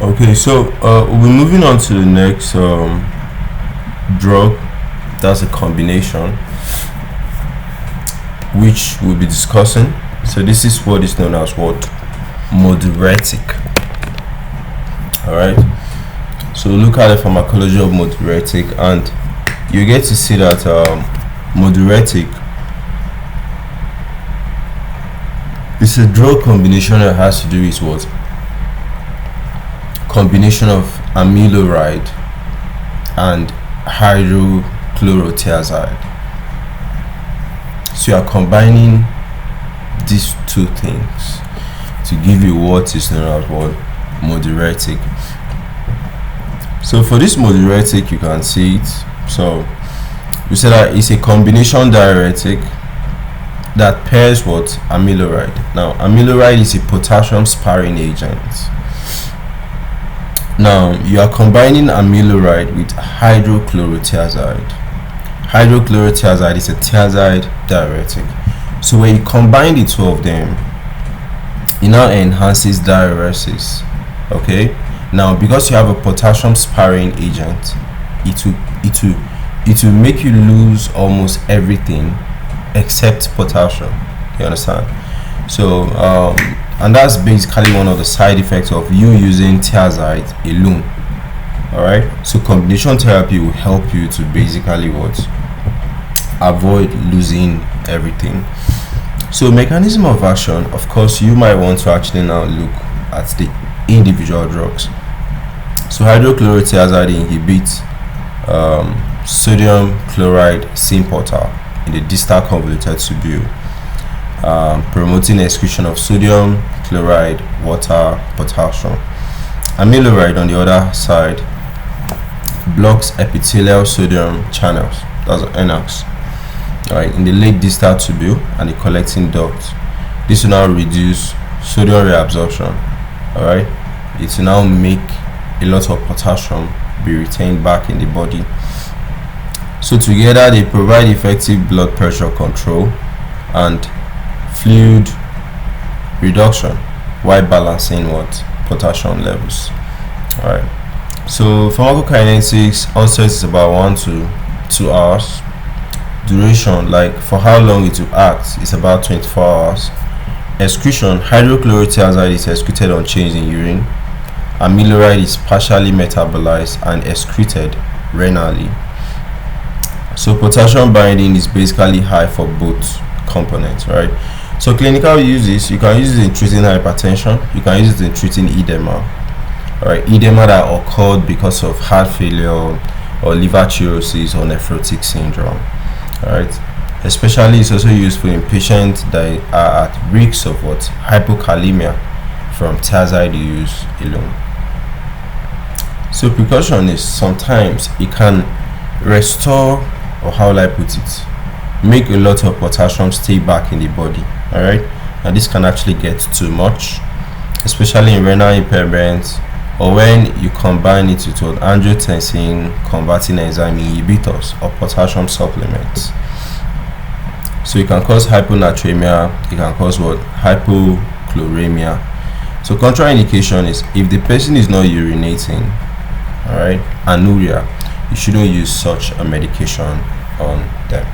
Okay, so we're moving on to the next drug. That's a combination which we'll be discussing. So this is what is known as what? Moduretic. Alright, so look at the pharmacology of moduretic and you get to see that moduretic is a drug combination that has to do with what? Combination of amiloride and hydrochlorothiazide. So you are combining these two things to give you what is known as what? Moduretic. So for this moduretic, you can see it. So we said that it's a combination diuretic that pairs what? Amiloride. Now amiloride is a potassium-sparing agent. Now you are combining amiloride with hydrochlorothiazide. Hydrochlorothiazide is a thiazide diuretic. So when you combine the two of them, it now enhances diuresis. Okay. Now because you have a potassium-sparing agent, it will make you lose almost everything except potassium. You understand? So and that's basically one of the side effects of you using thiazide alone. Alright, so combination therapy will help you to basically what? Avoid losing everything. So mechanism of action, of course, you might want to actually now look at the individual drugs. So hydrochlorothiazide inhibits sodium chloride symphoter in the distal convoluted tubule, promoting excretion of sodium chloride, water, potassium. Amiloride, on the other side, blocks epithelial sodium channels, that's NX, right, in the late distal tubule and the collecting duct. This will now reduce sodium reabsorption. Alright, it will now make a lot of potassium be retained back in the body. So together they provide effective blood pressure control and fluid reduction while balancing what? Potassium levels. Alright, so pharmacokinetics, onset is about 1 to 2 hours. Duration, like for how long it will act, is about 24 hours. Excretion, hydrochlorothiazide is excreted unchanged in urine. Amiloride is partially metabolized and excreted renally. So potassium binding is basically high for both components, right? So clinical uses, you can use it in treating hypertension, you can use it in treating edema. Alright, edema that occurred because of heart failure or liver cirrhosis or nephrotic syndrome. Alright, especially it's also useful in patients that are at risk of what? Hypokalemia from thiazide use alone. So precaution is sometimes it can restore, or how will I put it, make a lot of potassium stay back in the body. Alright, and this can actually get too much, especially in renal impairment or when you combine it with angiotensin converting enzyme inhibitors or potassium supplements. So it can cause hyponatremia, it can cause what? Hypochloremia. So contraindication is if the person is not urinating, alright, anuria, you shouldn't use such a medication on them.